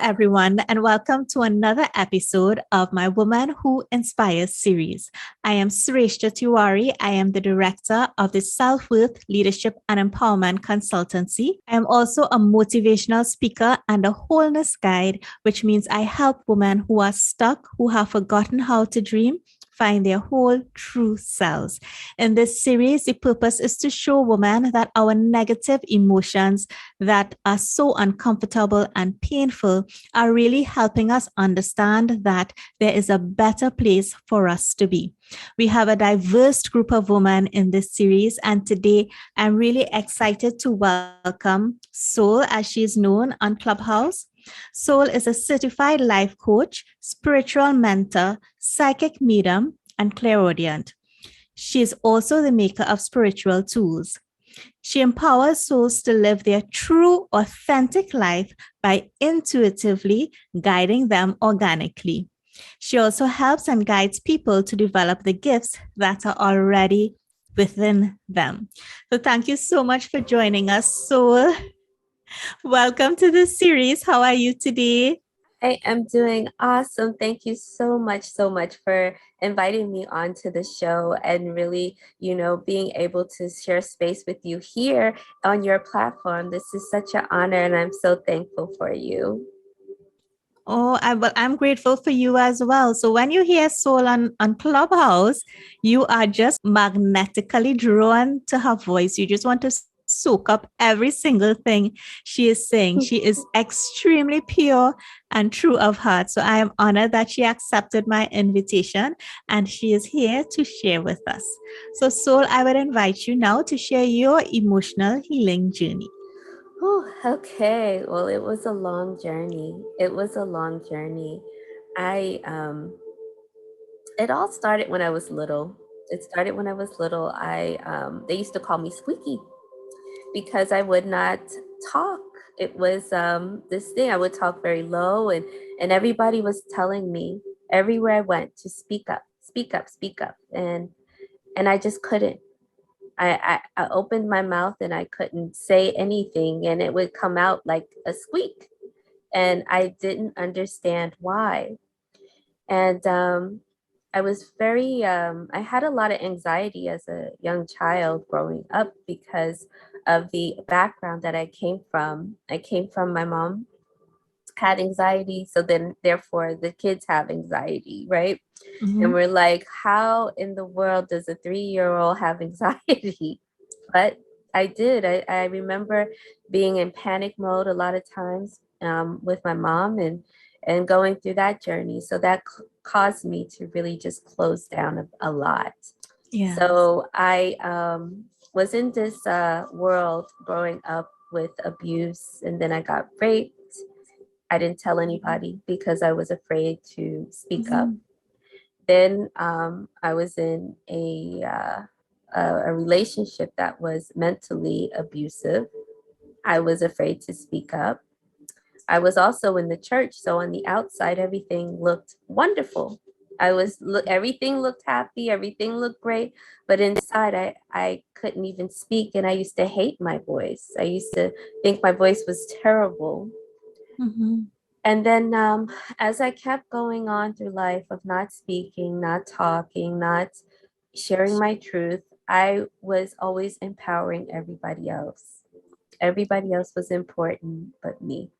everyone, and welcome to another episode of my Woman Who Inspires series. I am Sreshtha Tewari. I am the director of the Self-Worth Leadership and Empowerment Consultancy. I am also a motivational speaker and a wholeness guide, which means I help women who are stuck, who have forgotten how to dream, find their whole true selves. In this series, the purpose is to show women that our negative emotions that are so uncomfortable and painful are really helping us understand that there is a better place for us to be. We have a diverse group of women in this series, and today I'm really excited to welcome Soul, as she is known on Clubhouse. Soul is a certified life coach, spiritual mentor, psychic medium, and clairaudient. She is also the maker of spiritual tools. She empowers souls to live their true, authentic life by intuitively guiding them organically. She also helps and guides people to develop the gifts that are already within them. So thank you so much for joining us, Soul. Welcome to the series. How are you today? I am doing awesome. Thank you so much for inviting me onto the show and really, being able to share space with you here on your platform. This is such an honor, and I'm so thankful for you. Oh, I'm grateful for you as well. So when you hear Soul on Clubhouse, you are just magnetically drawn to her voice. You just want to soak up every single thing she is saying. She is extremely pure and true of heart. So I am honored that she accepted my invitation and she is here to share with us. So Soul, I would invite you now to share your emotional healing journey. Oh, okay. Well, it was a long journey. I It all started when I was little. They used to call me Squeaky because I would not talk. It was this thing. I would talk very low, and everybody was telling me everywhere I went to speak up, speak up, speak up, and I just couldn't. I opened my mouth and I couldn't say anything, and it would come out like a squeak, and I didn't understand why. And I was I had a lot of anxiety as a young child growing up because of the background that I came from. I came from my mom had anxiety, so then therefore the kids have anxiety, right? And we're like, how in the world does a 3-year-old have anxiety? But I did. I remember being in panic mode a lot of times with my mom and going through that journey. So that caused me to really just close down a lot. Yeah. So I was in this world growing up with abuse, and then I got raped. I didn't tell anybody because I was afraid to speak up. Then I was in a relationship that was mentally abusive. I was afraid to speak up. I was also in the church, so on the outside, everything looked wonderful. Everything looked happy, everything looked great, but inside, I couldn't even speak, and I used to hate my voice. I used to think my voice was terrible. And then as I kept going on through life of not speaking, not talking, not sharing my truth, I was always empowering everybody else. Everybody else was important but me.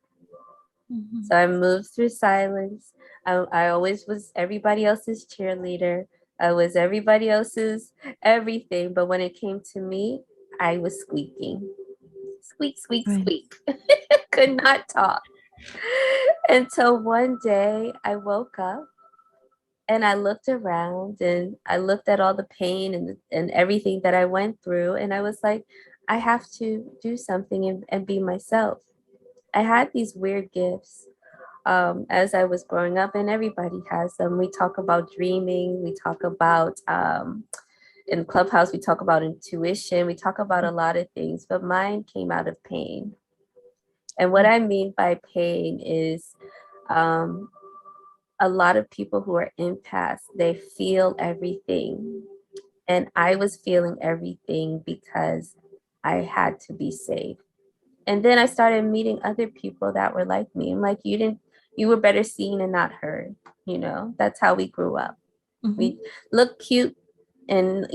So I moved through silence. I always was everybody else's cheerleader. I was everybody else's everything. But when it came to me, I was squeaking. Squeak, squeak, squeak. Could not talk. Until one day I woke up and I looked around and I looked at all the pain and everything that I went through. And I was like, I have to do something and be myself. I had these weird gifts as I was growing up, and everybody has them. We talk about dreaming, we talk about, in Clubhouse, we talk about intuition, we talk about a lot of things, but mine came out of pain. And what I mean by pain is a lot of people who are empaths, they feel everything. And I was feeling everything because I had to be safe. And then I started meeting other people that were like me. I'm like, you were better seen and not heard. That's how we grew up. We look cute, and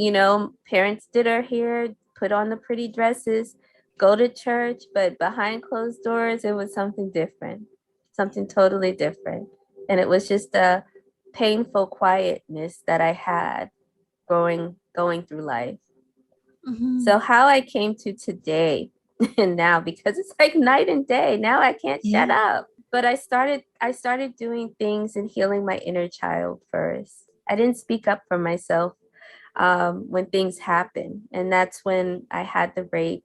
parents did our hair, put on the pretty dresses, go to church, but behind closed doors it was something different, something totally different. And it was just a painful quietness that I had going through life. So how I came to today and now, because it's like night and day, now I can't shut up. But I started doing things and healing my inner child first. I didn't speak up for myself when things happened. And that's when I had the rape.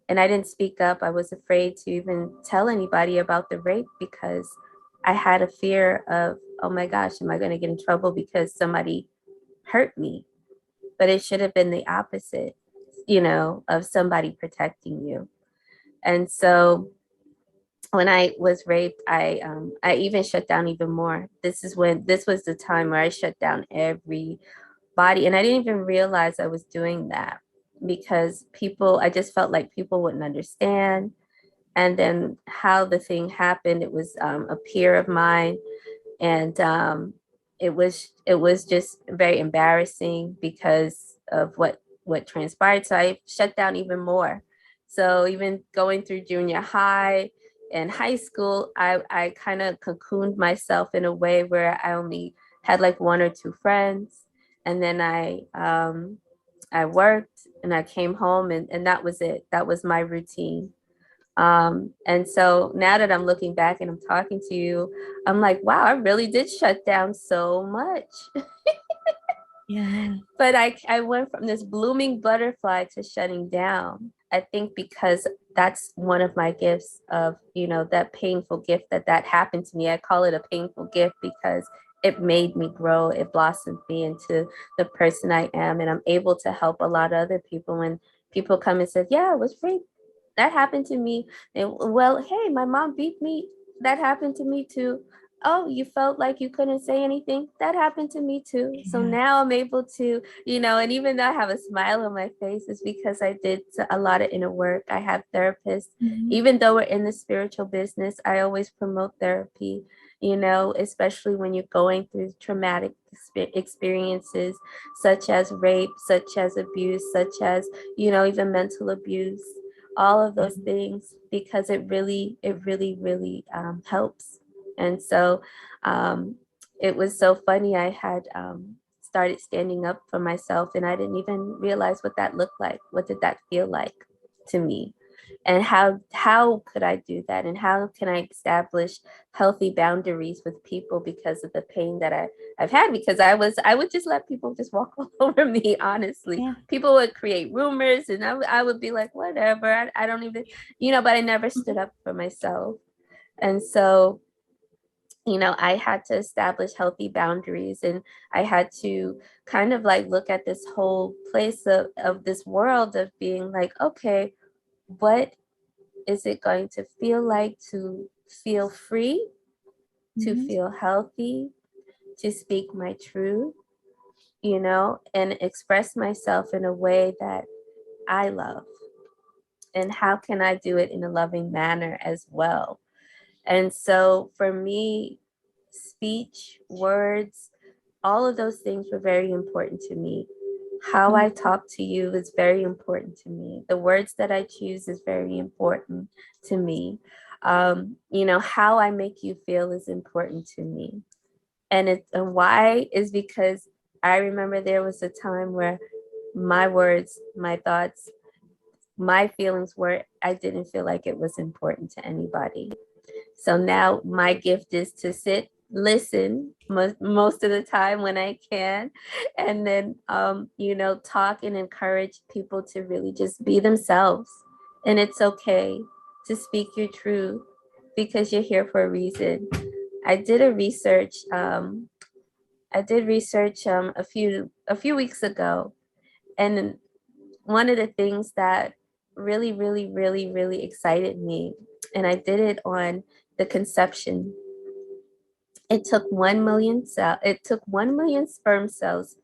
And I didn't speak up. I was afraid to even tell anybody about the rape because I had a fear of, oh my gosh, am I going to get in trouble because somebody hurt me? But it should have been the opposite, of somebody protecting you. And so when I was raped, I even shut down even more. This was the time where I shut down everybody, and I didn't even realize I was doing that because I just felt like people wouldn't understand. And then how the thing happened, it was a peer of mine, and it was just very embarrassing because of what transpired. So I shut down even more. So even going through junior high and high school, I kind of cocooned myself in a way where I only had like one or two friends, and then I worked and I came home, and that was it. That was my routine. And so now that I'm looking back and I'm talking to you, I'm like, wow, I really did shut down so much. Yeah. But I went from this blooming butterfly to shutting down. I think because that's one of my gifts of, that painful gift that happened to me. I call it a painful gift because it made me grow. It blossomed me into the person I am. And I'm able to help a lot of other people when people come and say, yeah, I was raped. That happened to me. And well, hey, my mom beat me. That happened to me too. Oh, you felt like you couldn't say anything? That happened to me too. Yeah. So now I'm able to, and even though I have a smile on my face, it's because I did a lot of inner work. I have therapists. Even though we're in the spiritual business, I always promote therapy, especially when you're going through traumatic experiences such as rape, such as abuse, such as, even mental abuse. All of those things, because it really helps. And so it was so funny. I had started standing up for myself, and I didn't even realize what that looked like. What did that feel like to me? And how could I do that? And how can I establish healthy boundaries with people because of the pain that I've had? Because I would just let people just walk all over me, honestly. Yeah. People would create rumors, and I would be like, whatever, I don't even, but I never stood up for myself. And so, I had to establish healthy boundaries, and I had to kind of like look at this whole place of this world of being like, okay, what is it going to feel like to feel free, to feel healthy, to speak my truth, and express myself in a way that I love? And how can I do it in a loving manner as well? And so for me, speech, words, all of those things were very important to me. How I talk to you is very important to me. The words that I choose is very important to me. How I make you feel is important to me. And why is because I remember there was a time where my words, my thoughts, my feelings were, I didn't feel like it was important to anybody. So now my gift is to sit, listen most of the time when I can, and then, talk and encourage people to really just be themselves. And it's okay to speak your truth because you're here for a reason. I did research a few weeks ago, and one of the things that really, really, really, really excited me, and I did it on the conception. It took 1 million sperm cells,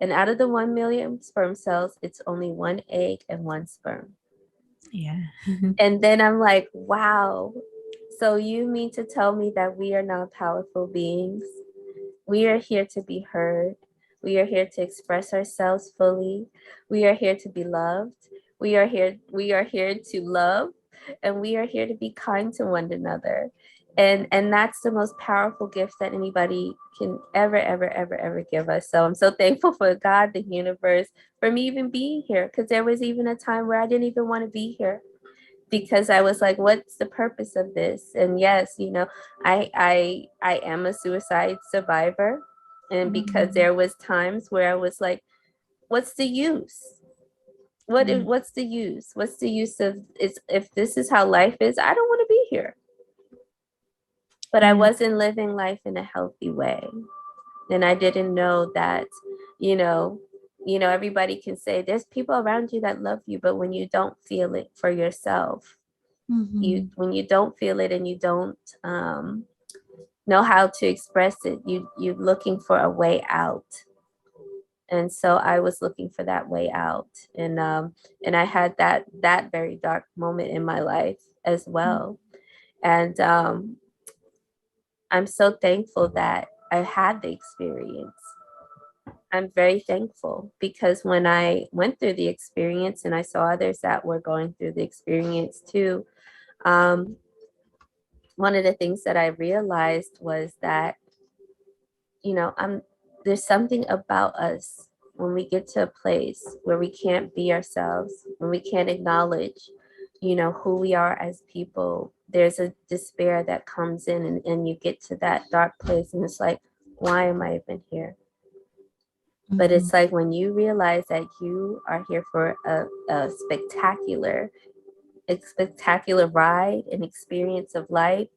and out of the 1 million sperm cells, it's only one egg and one sperm. Yeah. And then I'm like, wow. So you mean to tell me that we are not powerful beings? We are here to be heard. We are here to express ourselves fully. We are here to be loved. We are here to love, and we are here to be kind to one another. And that's the most powerful gift that anybody can ever give us. So I'm so thankful for God, the universe, for me even being here, because there was even a time where I didn't even want to be here, because I was like, what's the purpose of this? And yes, I am a suicide survivor. And because Mhm. there was times where I was like, what's the use? Mm. What's the use? What's the use of it's if this is how life is, I don't want to be here. But I Yeah. wasn't living life in a healthy way. And I didn't know that, you know, everybody can say there's people around you that love you, but when you don't feel it for yourself, Mhm. when you don't feel it and you don't know how to express it, you're looking for a way out. And so I was looking for that way out, and I had that very dark moment in my life as well. And I'm so thankful that I had the experience. I'm very thankful, because when I went through the experience and I saw others that were going through the experience too, um, one of the things that I realized was that, there's something about us when we get to a place where we can't be ourselves, when we can't acknowledge, who we are as people. There's a despair that comes in, and you get to that dark place, and it's like, why am I even here? But Mhm. it's like when you realize that you are here for a spectacular ride and experience of life,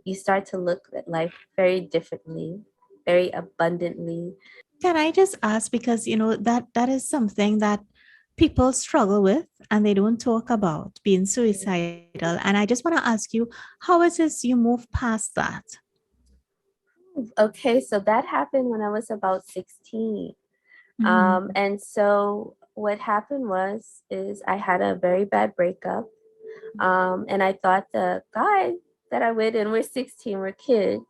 you start to look at life very differently, very abundantly. Can I just ask, because that is something that people struggle with and they don't talk about, being suicidal. And I just want to ask you, how is it you move past that? Okay, so that happened when I was about 16. Mm-hmm. And so what happened is I had a very bad breakup. And I thought the guy that I with, and we're 16, we're kids,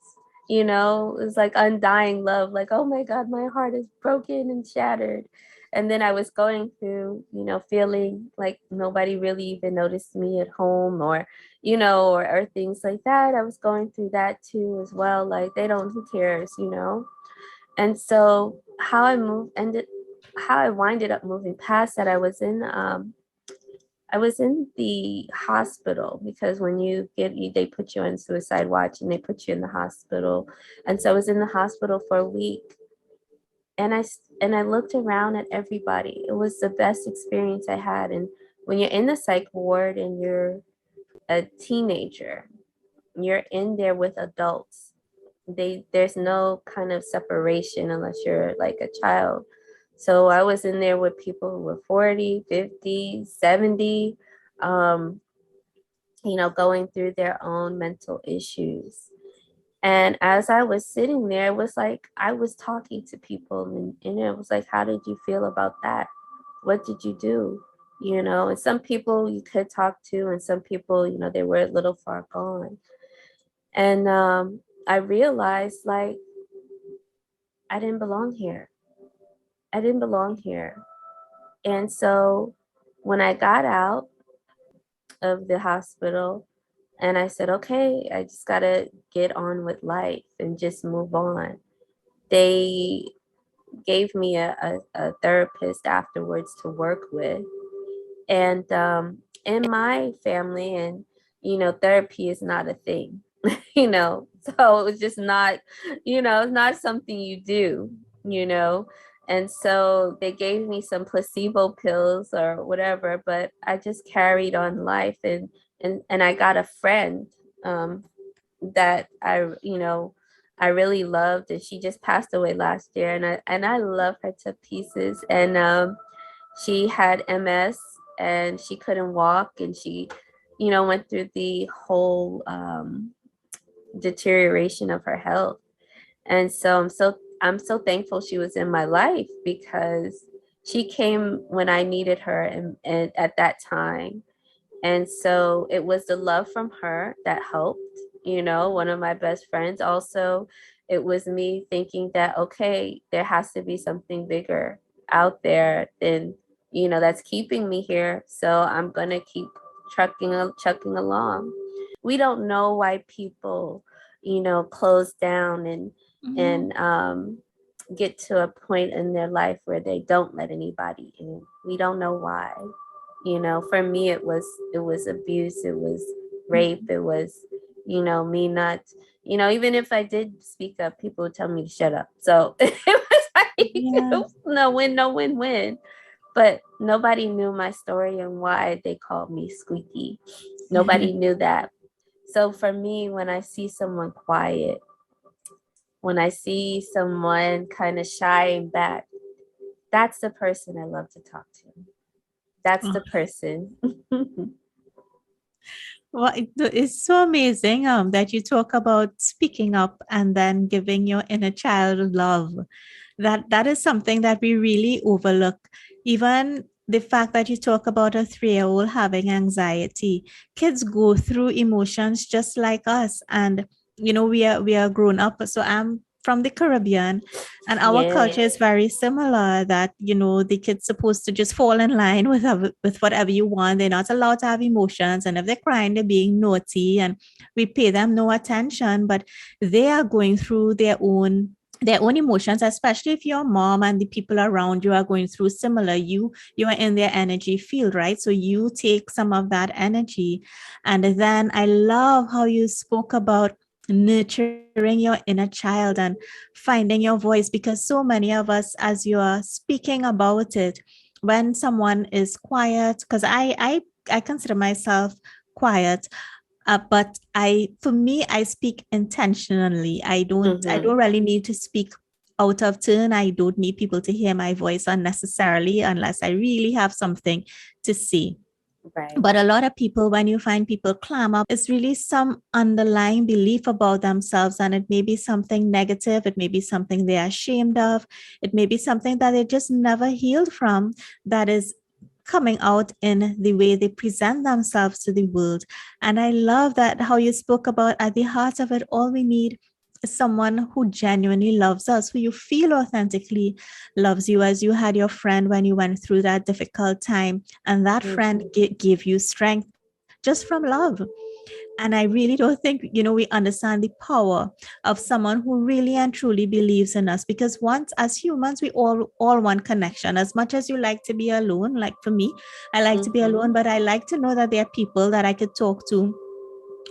it was like undying love, like, oh my God, my heart is broken and shattered. And then I was going through, feeling like nobody really even noticed me at home, or things like that. I was going through that too as well. Like, who cares? And so how I winded up moving past that, I was in the hospital, because when they put you on suicide watch and they put you in the hospital. And so I was in the hospital for a week, and I looked around at everybody. It was the best experience I had. And when you're in the psych ward and you're a teenager, you're in there with adults. There's no kind of separation unless you're like a child. So I was in there with people who were 40, 50, 70, um, going through their own mental issues. And as I was sitting there, it was like I was talking to people, and it was like, how did you feel about that? What did you do? And some people you could talk to, and some people, they were a little far gone. And I realized, like, I didn't belong here. I didn't belong here. And so when I got out of the hospital, and I said, okay, I just got to get on with life and just move on. They gave me a therapist afterwards to work with. And in my family, and, therapy is not a thing, so it was just not, it's not something you do, you know. And so they gave me some placebo pills or whatever, but I just carried on life. And I got a friend, um, that I really loved, and she just passed away last year, and I love her to pieces. And she had MS, and she couldn't walk, and she, went through the whole deterioration of her health. And so I'm so thankful she was in my life, because she came when I needed her, and at that time. And so it was the love from her that helped. one of my best friends. Also, it was me thinking that, okay, there has to be something bigger out there than, that's keeping me here. So I'm going to keep chucking along. We don't know why people, close down and get to a point in their life where they don't let anybody in. We don't know why. For me, it was abuse, it was rape, it was, me not, even if I did speak up, people would tell me to shut up. So it was like, it was no win, no win, win. But nobody knew my story and why they called me Squeaky. Nobody knew that. So for me, when I see someone quiet, when I see someone kind of shying back, that's the person I love to talk to. That's the person. Well, it's so amazing that you talk about speaking up and then giving your inner child love. That is something that we really overlook. Even the fact that you talk about a 3-year-old having anxiety, kids go through emotions just like us, and we are grown up. So I'm from the Caribbean, and our Yeah. culture is very similar. That the kids supposed to just fall in line with whatever you want. They're not allowed to have emotions, and if they're crying, they're being naughty, and we pay them no attention. But they are going through their own emotions, especially if your mom and the people around you are going through similar. You are in their energy field, right? So you take some of that energy. And then I love how you spoke about nurturing your inner child and finding your voice, because so many of us, as you are speaking about it, when someone is quiet, because I consider myself quiet, but for me, I speak intentionally. I don't Mm-hmm. really need to speak out of turn. I don't need people to hear my voice unnecessarily unless I really have something to say. Right. But a lot of people, when you find people clam up, it's really some underlying belief about themselves. And it may be something negative. It may be something they are ashamed of. It may be something that they just never healed from, that is coming out in the way they present themselves to the world. And I love that how you spoke about, at the heart of it, all we need is someone who genuinely loves us, who you feel authentically loves you, as you had your friend when you went through that difficult time, and that friend Mm-hmm. gave you strength just from love. And I really don't think, we understand the power of someone who really and truly believes in us. Because once, as humans, we all want connection. As much as you like to be alone, like for me, I like to be Mm-hmm. alone, but I like to know that there are people that I could talk to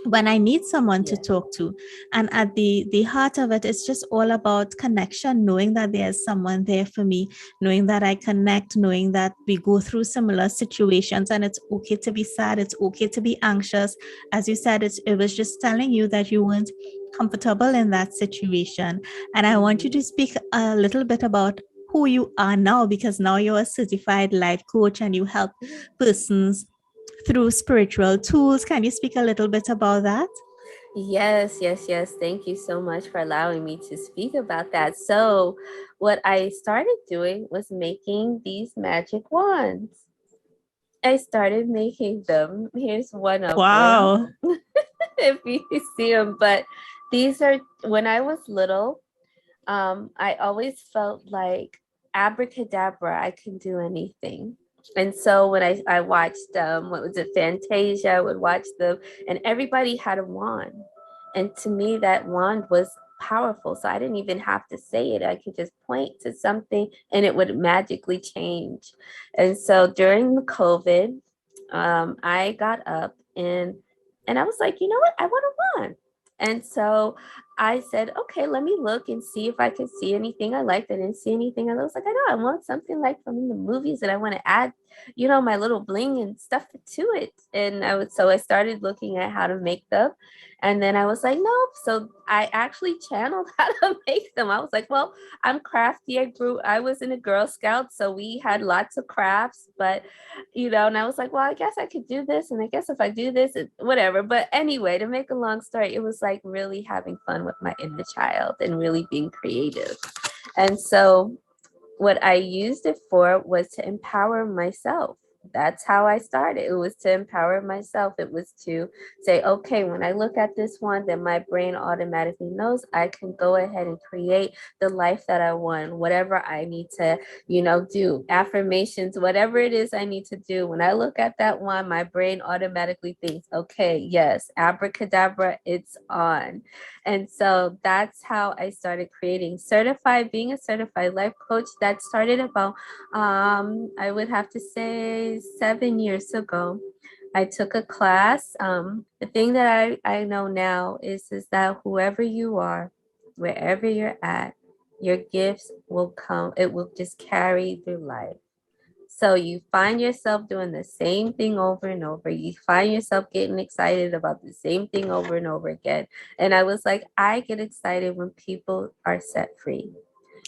when I need someone to Yeah. talk to. And at the heart of it, it's just all about connection, knowing that there's someone there for me, knowing that I connect, knowing that we go through similar situations, and it's okay to be sad, it's okay to be anxious. As you said, it was just telling you that you weren't comfortable in that situation. And I want you Mm-hmm. to speak a little bit about who you are now, because now you're a certified life coach and you help persons through spiritual tools. Can you speak a little bit about that? Yes, yes, yes. Thank you so much for allowing me to speak about that. So, what I started doing was making these magic wands. I started making them. Here's one of them, Wow. if you see them. But these are, when I was little, I always felt like abracadabra, I can do anything. And so when I watched what was it, Fantasia, I would watch them, and everybody had a wand. And to me, that wand was powerful. So I didn't even have to say it. I could just point to something and it would magically change. And so during the COVID, I got up and I was like, you know what? I want a wand. And so I said, okay, let me look and see if I could see anything I liked. I didn't see anything. I was like, I know I want something like from the movies, and I want to add, my little bling and stuff to it. And so I started looking at how to make them. And then I was like, nope. So I actually channeled how to make them. I was like, well, I'm crafty. I was in a Girl Scout, so we had lots of crafts, but and I was like, well, I guess I could do this. And I guess if I do this, whatever. But anyway, to make a long story, it was like really having fun with my inner child and really being creative. And so what I used it for was to empower myself. that's how I started. It was to empower myself. It was to say, okay, when I look at this one, then my brain automatically knows I can go ahead and create the life that I want, whatever I need to, do, affirmations, whatever it is I need to do. When I look at that one, my brain automatically thinks, okay, yes, abracadabra, it's on. And so that's how I started being a certified life coach. That started about, I would have to say 7 years ago. I took a class. The thing that I know now is that whoever you are, wherever you're at, your gifts will come. It will just carry through life. So you find yourself doing the same thing over and over. You find yourself getting excited about the same thing over and over again. And I was like, I get excited when people are set free,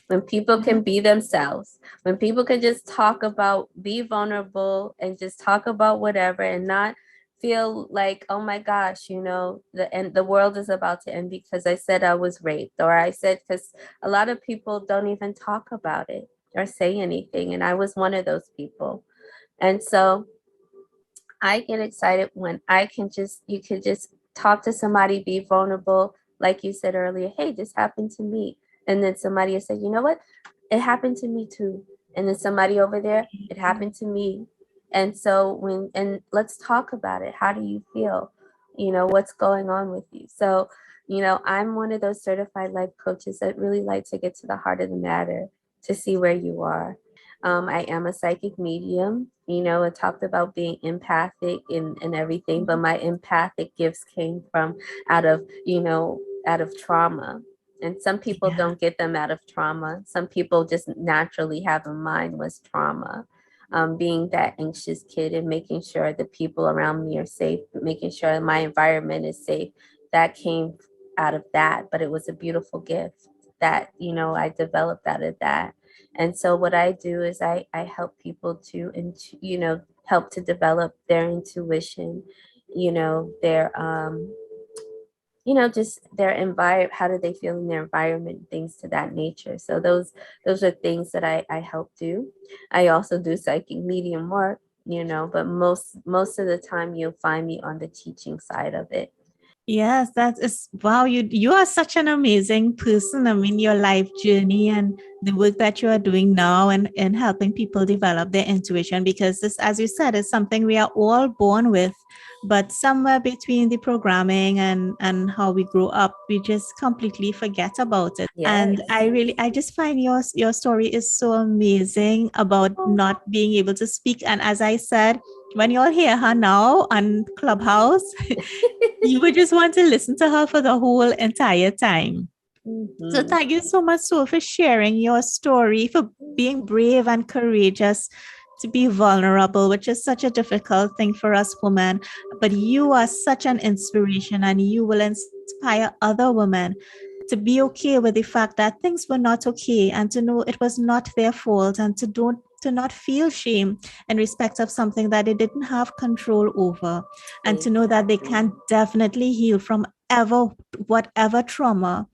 when people can be themselves, when people can just be vulnerable and just talk about whatever and not feel like, oh my gosh, the world is about to end because I said I was raped, or I said, because a lot of people don't even talk about it or say anything. And I was one of those people. And so I get excited when you could just talk to somebody, be vulnerable. Like you said earlier, hey, this happened to me. And then somebody will say, you know what? It happened to me too. And then somebody over there, it happened to me. And so let's talk about it. How do you feel? What's going on with you? So, I'm one of those certified life coaches that really like to get to the heart of the matter, to see where you are. I am a psychic medium. It talked about being empathic and everything, but my empathic gifts came from out of trauma. And some people don't get them out of trauma. Some people just naturally have a mind was trauma. Being that anxious kid and making sure the people around me are safe, making sure my environment is safe, that came out of that. But it was a beautiful gift that, I developed out of that. And so what I do is I help people to, help to develop their intuition, their, just their environment. How do they feel in their environment? Things to that nature. So those are things that I help do. I also do psychic medium work, but most of the time you'll find me on the teaching side of it. Yes, that is wow. You are such an amazing person. I mean, your life journey and the work that you are doing now and helping people develop their intuition, because this, as you said, is something we are all born with, but somewhere between the programming and how we grow up, we just completely forget about it. Yes. And I just find your story is so amazing about not being able to speak. And as I said, when you all hear her now on Clubhouse, you would just want to listen to her for the whole entire time. So thank you so much, Sol, for sharing your story, for being brave and courageous to be vulnerable, which is such a difficult thing for us women. But you are such an inspiration, and you will inspire other women to be okay with the fact that things were not okay, and to know it was not their fault, and to not feel shame in respect of something that they didn't have control over, and to know that they can definitely heal from whatever trauma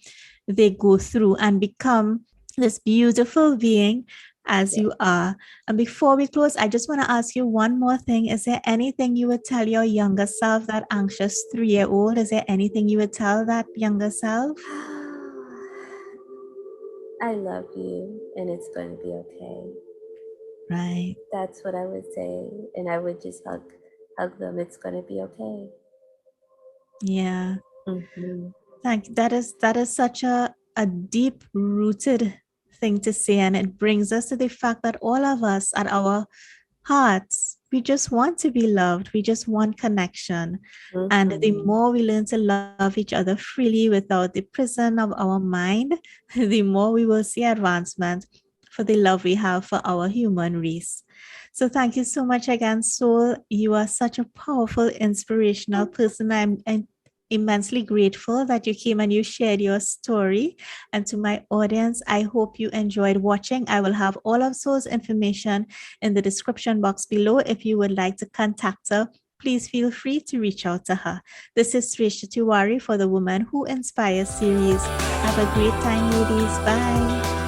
they go through and become this beautiful being as you are. And before we close, I just want to ask you one more thing. Is there anything you would tell your younger self, that anxious 3-year-old? Is there anything you would tell that younger self? I love you, and it's going to be okay. Right. That's what I would say. And I would just hug them. It's going to be okay. Yeah. Thank you. That is such a deep rooted thing to say. And it brings us to the fact that all of us at our hearts, we just want to be loved. We just want connection. And the more we learn to love each other freely without the prison of our mind, the more we will see advancement for the love we have for our human race. So thank you so much again, Sol. You are such a powerful, inspirational person. I'm immensely grateful that you came and you shared your story. And to my audience, I hope you enjoyed watching. I will have all of Sol's information in the description box below. If you would like to contact her, please feel free to reach out to her. This is Sreshtha Tewari for the Woman Who Inspires series. Have a great time, ladies. Bye.